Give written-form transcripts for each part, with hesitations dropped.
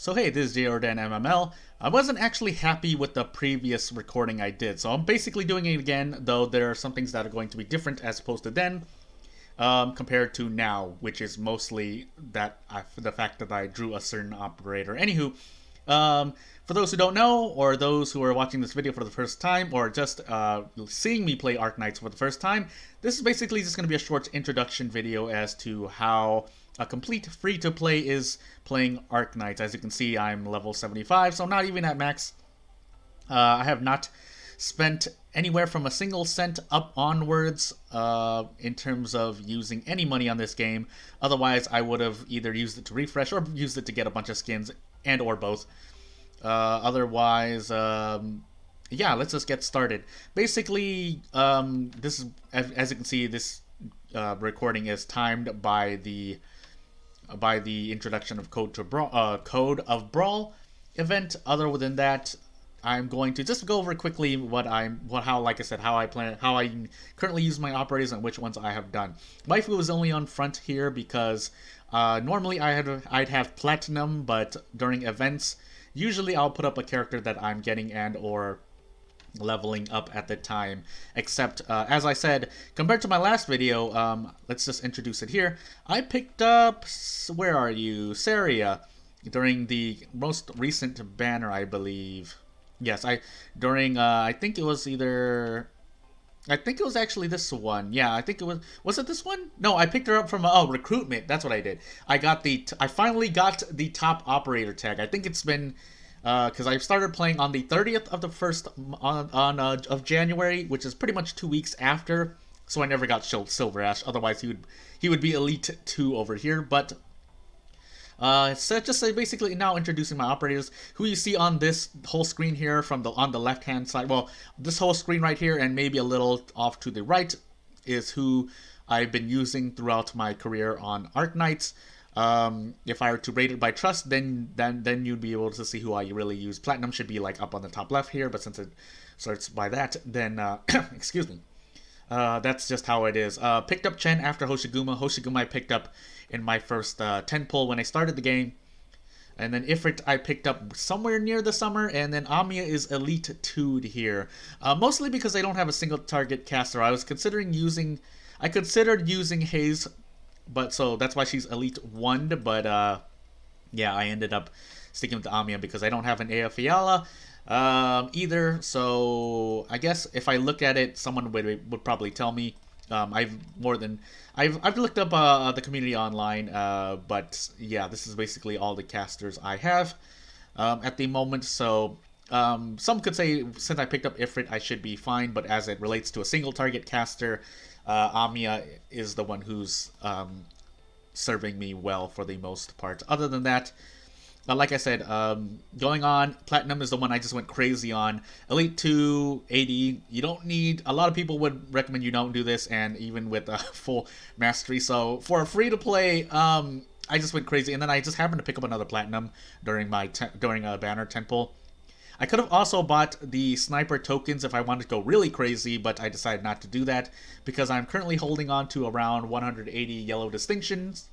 So hey, this is Jordan MML. I wasn't actually happy with the previous recording I did, so I'm basically doing it again, though there are some things that are going to be different as opposed to then, compared to now, which is mostly the fact that I drew a certain operator. Anywho, for those who don't know, or those who are watching this video for the first time, or just seeing me play Arknights for the first time, this is basically just going to be a short introduction video as to how a complete free-to-play is playing Arknights. As you can see, I'm level 75, so I'm not even at max. I have not spent anywhere from a single cent up onwards in terms of using any money on this game. Otherwise, I would have either used it to refresh or used it to get a bunch of skins, and or both. Otherwise, yeah, let's just get started. Basically, this is, as you can see, this recording is timed by the introduction of Code of Brawl event. Other than that, I'm going to just go over quickly like I said, how I currently use my operators and which ones I have done. Waifu is only on front here because normally I'd have platinum, but during events, usually I'll put up a character that I'm getting and or leveling up at the time. Except, as I said, compared to my last video, let's just introduce it here. I picked up, where are you, Saria, during the most recent banner, I believe. Yes, I think it was actually this one. Yeah, I think it was it this one? No, I picked her up from, recruitment. That's what I did. I finally got the top operator tag. I think it's been, because I started playing on the 30th of the first of January, which is pretty much 2 weeks after. So I never got Silver Ash. Otherwise, he would be Elite 2 over here. But so just basically now introducing my operators, who you see on this whole screen here on the left hand side. Well, this whole screen right here and maybe a little off to the right is who I've been using throughout my career on Arknights. If I were to rate it by trust, then you'd be able to see who I really use. Platinum should be like up on the top left here, but since it starts by that, then excuse me. That's just how it is. Picked up Chen after Hoshiguma. Hoshiguma I picked up in my first 10 pull when I started the game. And then Ifrit I picked up somewhere near the summer, and then Amiya is Elite 2'd here. Mostly because I don't have a single target caster. I considered using Haze, but so that's why she's Elite 1'd, but yeah, I ended up sticking with the Amiya because I don't have an Aofiala either, so I guess if I look at it, someone would probably tell me. I've looked up the community online, but yeah, this is basically all the casters I have at the moment. So some could say since I picked up Ifrit, I should be fine, but as it relates to a single target caster, Amiya is the one who's serving me well for the most part. Other than that, like I said, going on, Platinum is the one I just went crazy on. Elite 2, 80, you don't need, a lot of people would recommend you don't do this, and even with full mastery. So for a free-to-play, I just went crazy, and then I just happened to pick up another Platinum during a banner 10 pull. I could have also bought the sniper tokens if I wanted to go really crazy, but I decided not to do that because I'm currently holding on to around 180 yellow distinctions,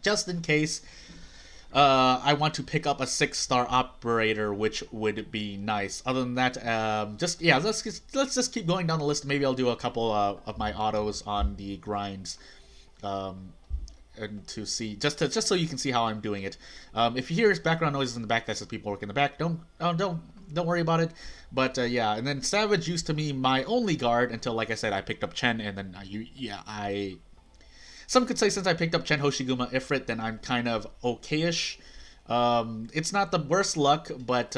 just in case I want to pick up a 6-star operator, which would be nice. Other than that, let's just keep going down the list. Maybe I'll do a couple of my autos on the grinds. And to see just so you can see how I'm doing it. If you hear background noises in the back, that's just people working in the back. Don't worry about it. But yeah, and then Savage used to be my only guard until, like I said, I picked up Chen, and then some could say since I picked up Chen, Hoshiguma, Ifrit, then I'm kind of okay-ish. It's not the worst luck, but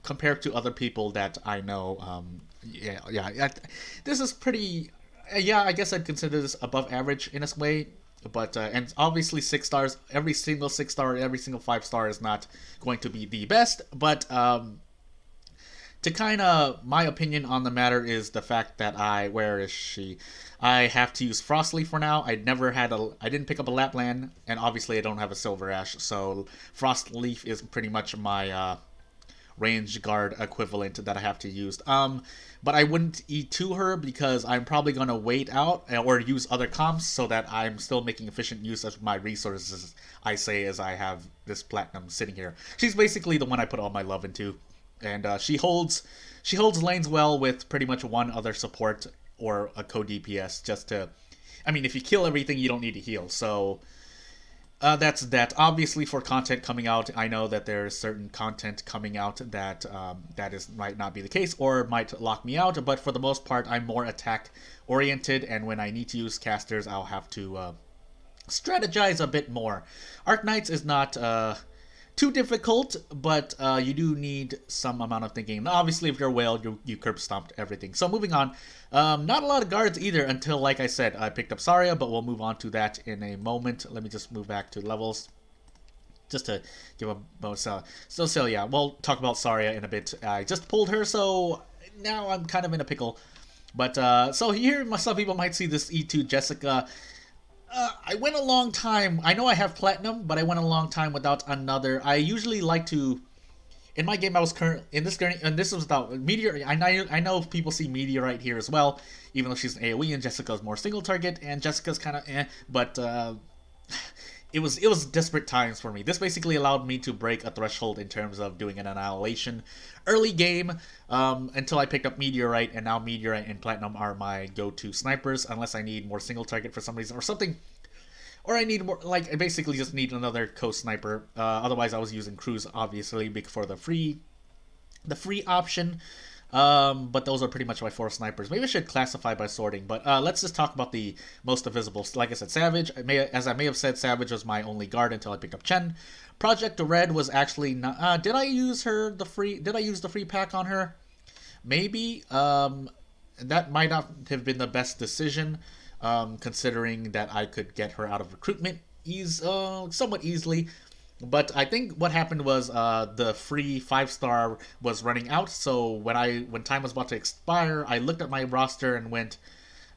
compared to other people that I know, this is pretty. Yeah, I guess I'd consider this above average in a way. But and obviously 6 stars, every single 6 star, every single 5 star is not going to be the best. But to kind of, my opinion on the matter is the fact that where is she? I have to use Frostleaf for now. I didn't pick up a Lapland, and obviously I don't have a Silver Ash, so Frostleaf is pretty much my range guard equivalent that I have to use. But I wouldn't E2 her because I'm probably going to wait out or use other comps so that I'm still making efficient use of my resources, I say, as I have this platinum sitting here. She's basically the one I put all my love into. And she holds lanes well with pretty much one other support or a co-DPS just to... I mean, if you kill everything, you don't need to heal. So that's that. Obviously, for content coming out, I know that there's certain content coming out that might not be the case or might lock me out. But for the most part, I'm more attack oriented, and when I need to use casters, I'll have to strategize a bit more. Arknights is not too difficult, but you do need some amount of thinking. Now, obviously, if you're a whale, you curb stomped everything. So moving on, not a lot of guards either until, like I said, I picked up Saria, but we'll move on to that in a moment. Let me just move back to levels just to give a bonus. So yeah, we'll talk about Saria in a bit. I just pulled her, so now I'm kind of in a pickle. But so here, some people might see this E2 Jessica. I went a long time. I know I have platinum, but I went a long time without another. I usually like to. In my game, I was in this journey, and this was without Meteor. I know people see Meteorite here as well, even though she's an AOE and Jessica's more single target, and Jessica's kind of but it was desperate times for me. This basically allowed me to break a threshold in terms of doing an annihilation early game until I picked up Meteorite, and now Meteorite and Platinum are my go-to snipers unless I need more single target for some reason or something. Or I need more, like, I basically just need another co-sniper. Otherwise, I was using Cruise, obviously, for the free option. But those are pretty much my 4 snipers. Maybe I should classify by sorting. But let's just talk about the most visible. Like I said, Savage. As I may have said, Savage was my only guard until I picked up Chen. Project Red was actually not... did I use the free pack on her? Maybe. That might not have been the best decision. Considering that I could get her out of recruitment somewhat easily. But I think what happened was the free 5-star was running out, so when time was about to expire, I looked at my roster and went,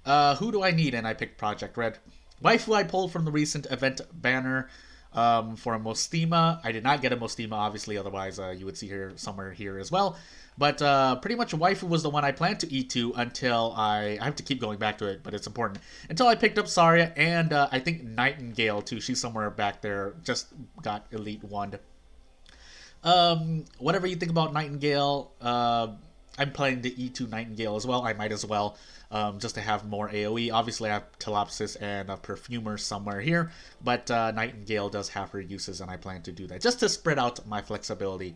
who do I need? And I picked Project Red. Waifu I pulled from the recent event banner for a Mostima. I did not get a Mostima, obviously, otherwise you would see her somewhere here as well. But pretty much Waifu was the one I planned to E2 until I have to keep going back to it, but it's important. Until I picked up Saria and I think Nightingale too. She's somewhere back there, just got Elite 1. Whatever you think about Nightingale, I'm playing the E2 Nightingale as well. I might as well, just to have more AoE. Obviously I have Telopsis and a Perfumer somewhere here, but Nightingale does have her uses and I plan to do that, just to spread out my flexibility.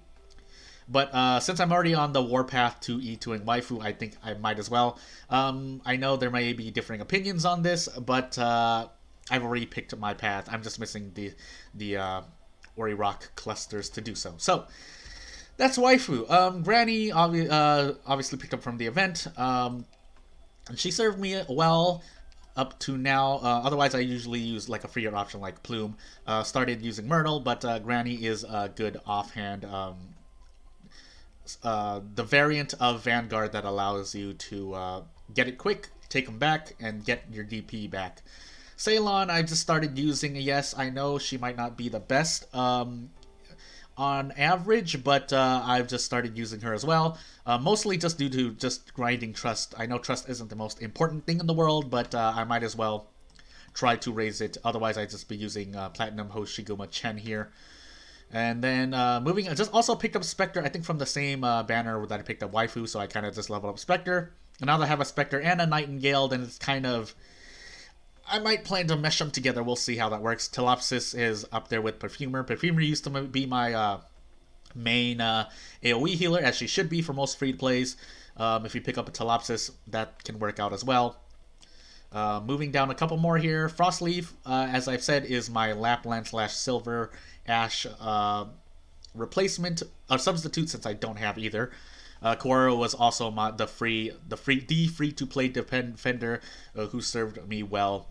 But since I'm already on the warpath to E2 and Waifu, I think I might as well. I know there may be differing opinions on this, but I've already picked my path. I'm just missing the Ori Rock clusters to do so. So that's Waifu. Granny obviously picked up from the event, and she served me well up to now. Otherwise, I usually use like a freer option like Plume. Started using Myrtle, but Granny is a good offhand. The variant of Vanguard that allows you to get it quick, take them back, and get your DP back. Ceylon, I just started using. Yes, I know she might not be the best on average, but I've just started using her as well. Mostly just due to just grinding trust. I know trust isn't the most important thing in the world, but I might as well try to raise it. Otherwise, I'd just be using Platinum Hoshiguma Chen here. And then moving, I just also picked up Spectre, I think from the same banner that I picked up Waifu, so I kind of just leveled up Spectre. And now that I have a Spectre and a Nightingale, then it's kind of... I might plan to mesh them together, we'll see how that works. Telopsis is up there with Perfumer. Perfumer used to be my main AoE healer, as she should be for most free-to-plays. If you pick up a Telopsis, that can work out as well. Moving down a couple more here. Frostleaf, as I've said, is my Lapland / Silver Ash replacement, substitute, since I don't have either. Koro was also the free to play defender who served me well.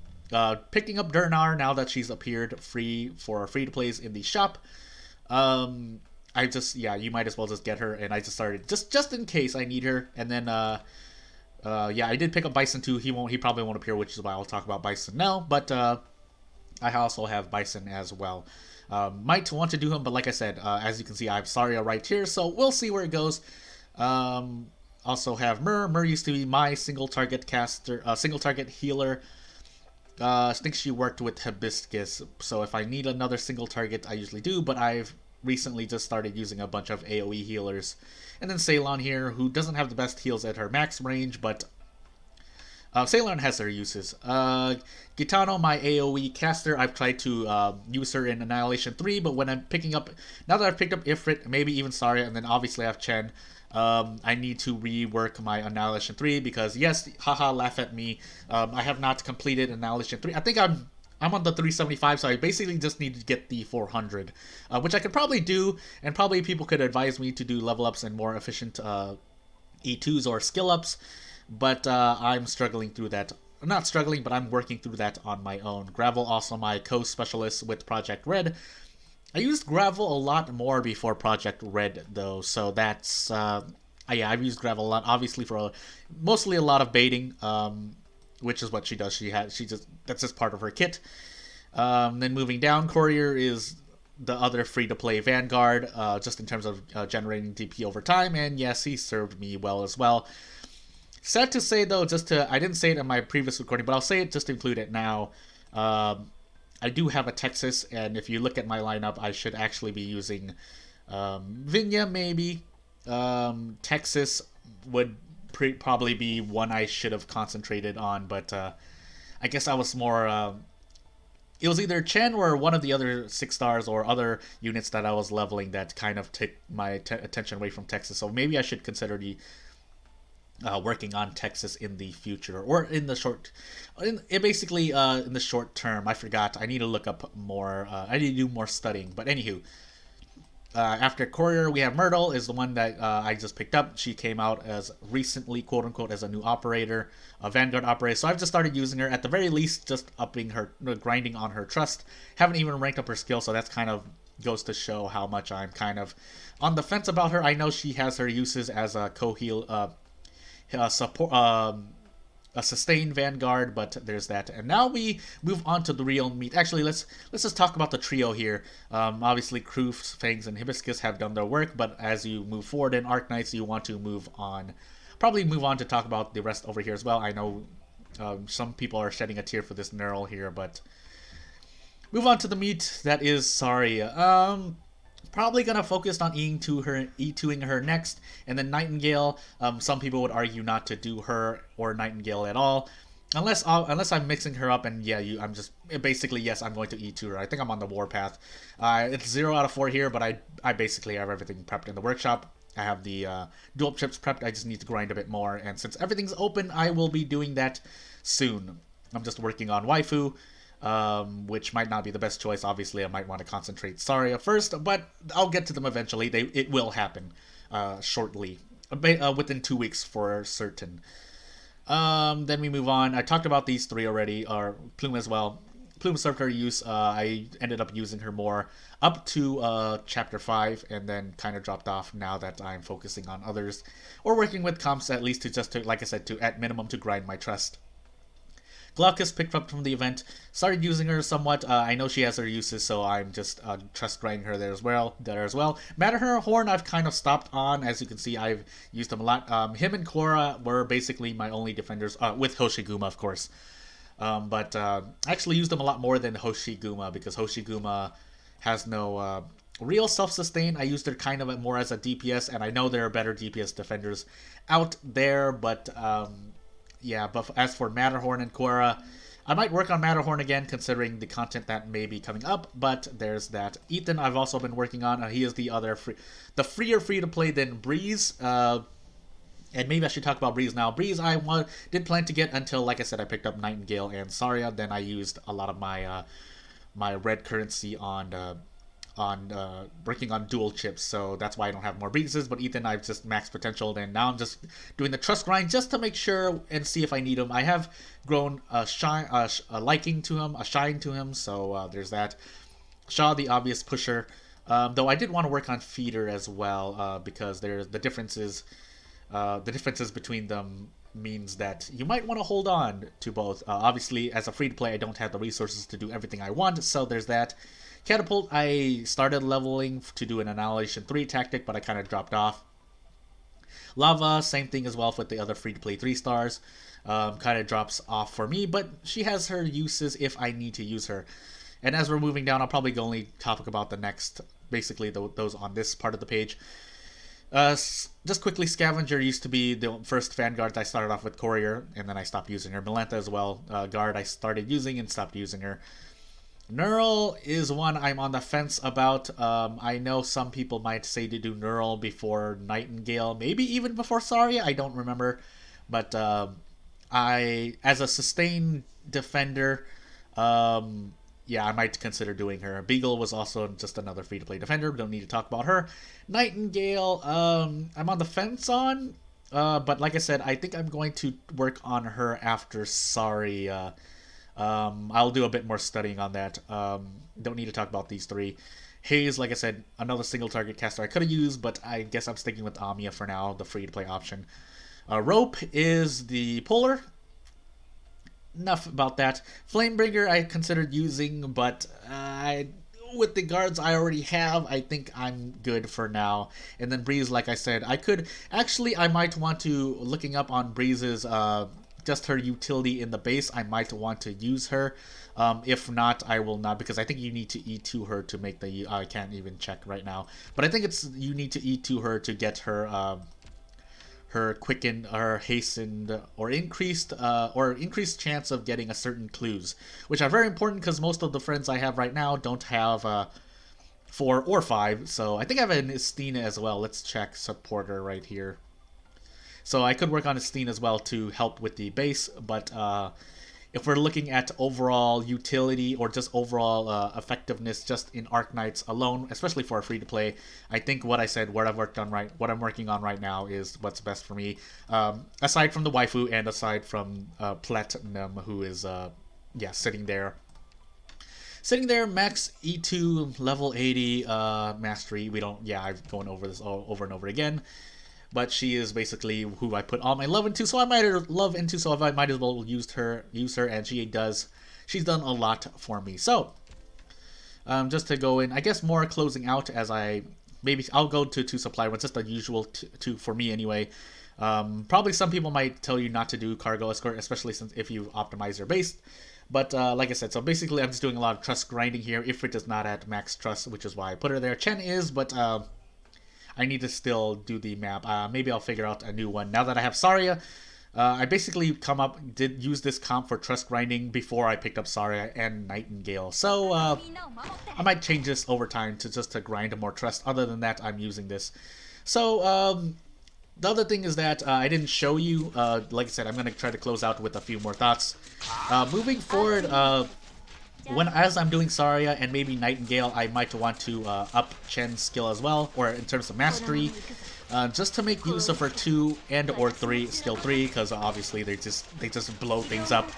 Picking up Durnar now that she's appeared free to plays in the shop. I just, yeah, you might as well just get her, and I just started just in case I need her. And then yeah, I did pick up Bison too. He probably won't appear, which is why I'll talk about Bison now. But I also have Bison as well. Might want to do him, but like I said, as you can see, I have Saria right here, so we'll see where it goes. Also have Myrrh. Myrrh used to be my single target caster, single target healer. I think she worked with Hibiscus, so if I need another single target, I usually do, but I've recently just started using a bunch of AoE healers. And then Ceylon here, who doesn't have the best heals at her max range, but Ceylon has her uses. Gitano, my AoE caster, I've tried to use her in Annihilation 3, but when I'm picking up, now that I've picked up Ifrit, maybe even Saria, and then obviously I have Chen, I need to rework my Annihilation 3 because, yes, haha, laugh at me. I have not completed Annihilation 3. I think I'm on the 375, so I basically just need to get the 400, which I could probably do, and probably people could advise me to do level ups and more efficient E2s or skill ups, but I'm struggling through that. Not struggling, but I'm working through that on my own. Gravel, also my co-specialist with Project Red. I used Gravel a lot more before Project Red, though, so that's... yeah, I've used Gravel a lot, obviously for mostly a lot of baiting, which is what she does. That's just part of her kit. Then moving down, Courier is the other free-to-play Vanguard, just in terms of generating DP over time, and yes, he served me well as well. Sad to say, though, I didn't say it in my previous recording, but I'll say it just to include it now. I do have a Texas, and if you look at my lineup, I should actually be using Vinya, maybe. Texas would probably be one I should have concentrated on, but I guess I was more... it was either Chen or one of the other 6 stars or other units that I was leveling that kind of took my attention away from Texas, so maybe I should consider working on Texas in the future, or in the in the short term. I forgot. I need to look up more. I need to do more studying. But anywho, after Courier, we have Myrtle, is the one that I just picked up. She came out as recently, quote unquote, as a new operator, a Vanguard operator. So I've just started using her. At the very least, just upping her, grinding on her trust. Haven't even ranked up her skill, so that's kind of goes to show how much I'm kind of on the fence about her. I know she has her uses as a co-heal. Support, a sustained Vanguard, but there's that. And now we move on to the real meat. Actually, let's just talk about the trio here. Obviously, Kroof, Fangs, and Hibiscus have done their work, but as you move forward in Arknights, you want to probably move on to talk about the rest over here as well. I know some people are shedding a tear for this Neural here, but move on to the meat that is Saria. Probably gonna focus on E2ing her next, and then Nightingale. Some people would argue not to do her or Nightingale at all, unless I'm mixing her up. And yeah, I'm just basically, yes, I'm going to E2 her. I think I'm on the warpath. It's 0 out of 4 here, but I basically have everything prepped in the workshop. I have the dual chips prepped. I just need to grind a bit more, and since everything's open, I will be doing that soon. I'm just working on waifu. Which might not be the best choice. Obviously, I might want to concentrate Saria first, but I'll get to them eventually. It will happen shortly, within 2 weeks for certain. Then we move on. I talked about these 3 already, or Plume as well. Plume served her use. I ended up using her more up to Chapter 5, and then kind of dropped off now that I'm focusing on others, or working with comps at least to, like I said, at minimum to grind my trust. Glaucus picked up from the event, started using her somewhat. I know she has her uses, so I'm just trust grinding her there as well. Matterhorn I've kind of stopped on. As you can see, I've used him a lot. Him and Korra were basically my only defenders, with Hoshiguma, of course. But I actually used them a lot more than Hoshiguma, because Hoshiguma has no real self-sustain. I used her kind of more as a DPS, and I know there are better DPS defenders out there, but... yeah, but as for Matterhorn and Korra, I might work on Matterhorn again, considering the content that may be coming up, but there's that. Ethan I've also been working on. He is the other freer free-to-play than Breeze. And maybe I should talk about Breeze now. Breeze I did plan to get until, like I said, I picked up Nightingale and Saria. Then I used a lot of my my red currency on working on dual chips, so that's why I don't have more Breezes. But Ethan, I've just maxed potential, and now I'm just doing the trust grind just to make sure and see if I need him. I have grown a liking to him, a shine to him, so there's that. Shaw, the obvious pusher, though I did want to work on Feeder as well, because there's the differences between them means that you might want to hold on to both. Obviously, as a free-to-play, I don't have the resources to do everything I want, so there's that. Catapult, I started leveling to do an Annihilation 3 tactic, but I kind of dropped off. Lava, same thing as well with the other free-to-play 3 stars. Kind of drops off for me, but she has her uses if I need to use her. And as we're moving down, I'll probably only talk about the next, basically those on this part of the page. Just quickly, Scavenger used to be the first Vanguard. I started off with Courier, and then I stopped using her. Melantha as well, Guard I started using and stopped using her. Neural is one I'm on the fence about. I know some people might say to do Neural before Nightingale, maybe even before Saria, I don't remember. But as a sustained defender, yeah, I might consider doing her. Beagle was also just another free-to-play defender. Don't need to talk about her. Nightingale, I'm on the fence on. But like I said, I think I'm going to work on her after Saria. I'll do a bit more studying on that. Don't need to talk about these three. Haze, like I said, another single target caster I could have used, but I guess I'm sticking with Amiya for now, the free-to-play option. Rope is the Polar. Enough about that. Flamebringer I considered using, but with the guards I already have, I think I'm good for now. And then Breeze, like I said, I might want to, looking up on Breeze's, just her utility in the base, I might want to use her. If not, I will not, because I think you need to E2 her to make the, I can't even check right now. But I think you need to E2 her to get her, her quickened or hastened or increased chance of getting a certain clues, which are very important because most of the friends I have right now don't have 4 or 5. So I think I have an Estina as well. Let's check supporter right here. So I could work on Estina as well to help with the base, but if we're looking at overall utility or just overall effectiveness just in Arknights alone, especially for a free-to-play, I think what I'm working on right now is what's best for me. Aside from the waifu and aside from Platinum, who is sitting there. Max E2, level 80, mastery. I've gone over this over and over again. But she is basically who I put all my love into, so I might as well use her, and she's done a lot for me. So, just to go in, I guess more closing out as I'll go to 2 supply ones, just the usual 2 for me anyway. Probably some people might tell you not to do cargo escort, especially if you optimize your base. But like I said, so basically I'm just doing a lot of trust grinding here. Ifrit is not at max trust, which is why I put her there. Chen is, but I need to still do the map. Maybe I'll figure out a new one. Now that I have Saria, I basically did use this comp for trust grinding before I picked up Saria and Nightingale. So I might change this over time to grind more trust. Other than that, I'm using this. So the other thing is that I didn't show you. Like I said, I'm going to try to close out with a few more thoughts. Moving forward, as I'm doing Saria and maybe Nightingale, I might want to up Chen's skill as well, or in terms of mastery, just to make use of her 2 and or 3 skill 3, because obviously they just blow things up.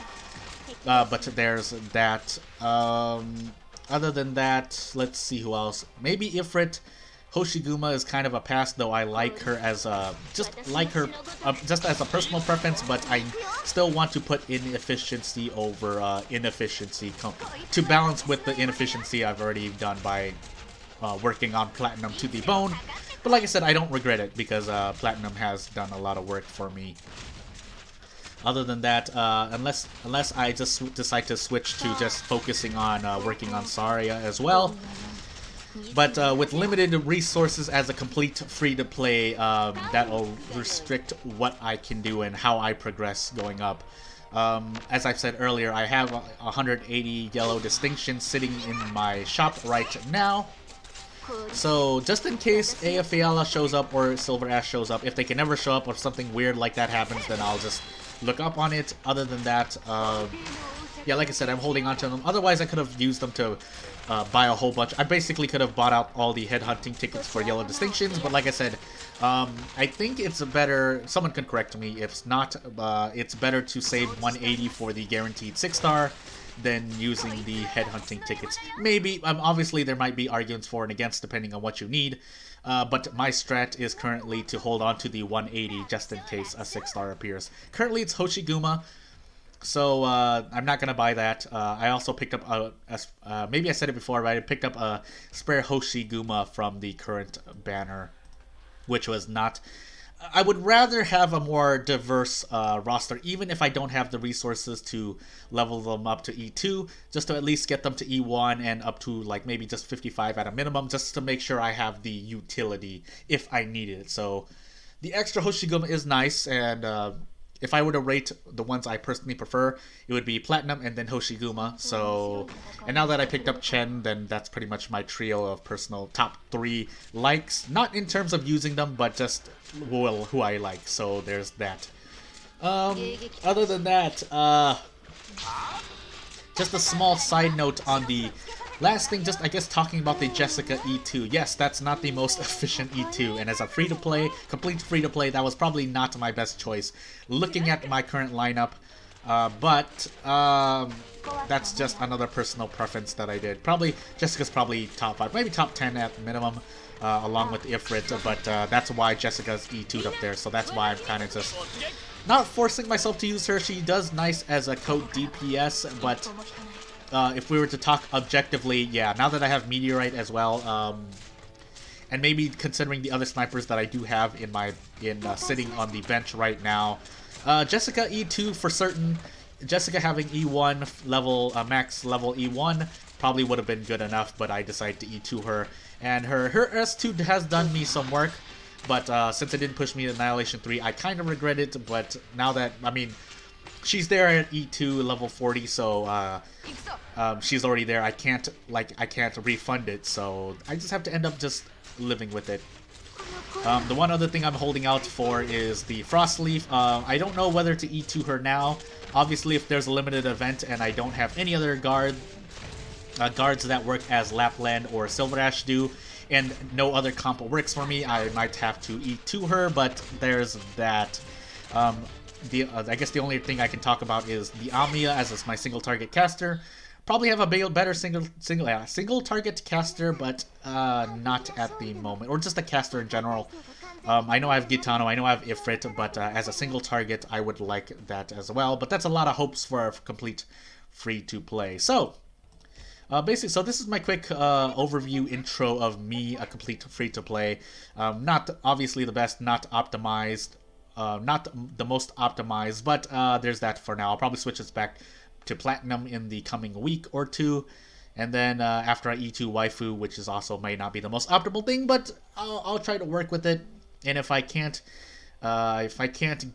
But there's that. Other than that, let's see who else. Maybe Ifrit. Hoshiguma is kind of a pass, though I like her as just as a personal preference, but I still want to put inefficiency over inefficiency to balance with the inefficiency I've already done by working on Platinum to the bone. But like I said, I don't regret it because Platinum has done a lot of work for me. Other than that, unless I just decide to switch to just focusing on working on Saria as well. But with limited resources as a complete free-to-play, that'll restrict what I can do and how I progress going up. As I've said earlier, I have 180 yellow distinctions sitting in my shop right now. So just in case Ayafayala shows up or Silver Ash shows up, if they can never show up or something weird like that happens, then I'll just look up on it. Other than that, yeah, like I said, I'm holding on to them. Otherwise, I could have used them to buy a whole bunch. I basically could have bought out all the headhunting tickets for yellow distinctions, but like I said, I think it's better, someone can correct me, if not, it's better to save 180 for the guaranteed 6-star than using the headhunting tickets. Maybe, obviously there might be arguments for and against depending on what you need, but my strat is currently to hold on to the 180 just in case a 6-star appears. Currently it's Hoshiguma. So I'm not gonna buy that. I also picked up maybe I said it before, but I picked up a spare Hoshiguma from the current banner, which was not. I would rather have a more diverse roster, even if I don't have the resources to level them up to E2, just to at least get them to E1 and up to like maybe just 55 at a minimum, just to make sure I have the utility if I need it. So the extra Hoshiguma is nice, and if I were to rate the ones I personally prefer, it would be Platinum and then Hoshiguma. So, and now that I picked up Chen, then that's pretty much my trio of personal top 3 likes. Not in terms of using them, but just, well, who I like. So there's that. Other than that, just a small side note on the last thing, just I guess talking about the Jessica E2. Yes, that's not the most efficient E2, and as a free-to-play, complete free-to-play, that was probably not my best choice, looking at my current lineup, but that's just another personal preference that I did. Probably, Jessica's probably top 5, maybe top 10 at minimum, along with Ifrit, but that's why Jessica's E2'd up there, so that's why I'm kind of just not forcing myself to use her. She does nice as a coat DPS, but if we were to talk objectively, yeah, now that I have Meteorite as well, and maybe considering the other snipers that I do have sitting on the bench right now, Jessica E2 for certain. Jessica having E1 level, max level E1 probably would have been good enough, but I decided to E2 her, and her S2 has done me some work, but since it didn't push me to Annihilation 3, I kind of regret it, but now that, I mean, she's there at E2 level 40, so she's already there. I can't refund it, so I just have to end up just living with it. The one other thing I'm holding out for is the Frostleaf. I don't know whether to E2 her now. Obviously, if there's a limited event and I don't have any other guards that work as Lapland or Silver Ash do, and no other comp works for me, I might have to E2 her, but there's that. I guess the only thing I can talk about is the Omnia as my single target caster. Probably have a better single target caster, but not at the moment, or just a caster in general. I know I have Gitano, I know I have Ifrit, but as a single target, I would like that as well. But that's a lot of hopes for a complete free-to-play. So, basically, so this is my quick overview intro of me, a complete free-to-play. Not obviously the best, not optimized, not the most optimized, but there's that for now. I'll probably switch this back to Platinum in the coming week or two. And then after I E2 Waifu, which is also may not be the most optimal thing, but I'll try to work with it. And if I can't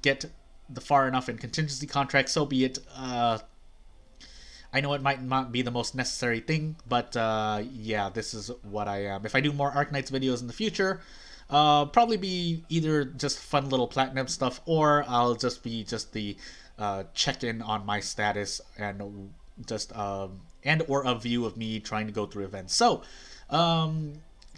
get the far enough in contingency contract, so be it. I know it might not be the most necessary thing, but yeah, this is what I am. If I do more Arknights videos in the future, probably be either just fun little Platinum stuff, or I'll just be the check-in on my status and just and or a view of me trying to go through events. So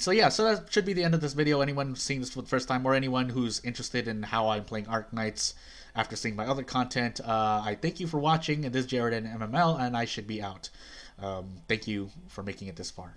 yeah, so that should be the end of this video. Anyone seeing this for the first time, or anyone who's interested in how I'm playing Arknights after seeing my other content, I thank you for watching. This is Jared and MML, and I should be out. Thank you for making it this far.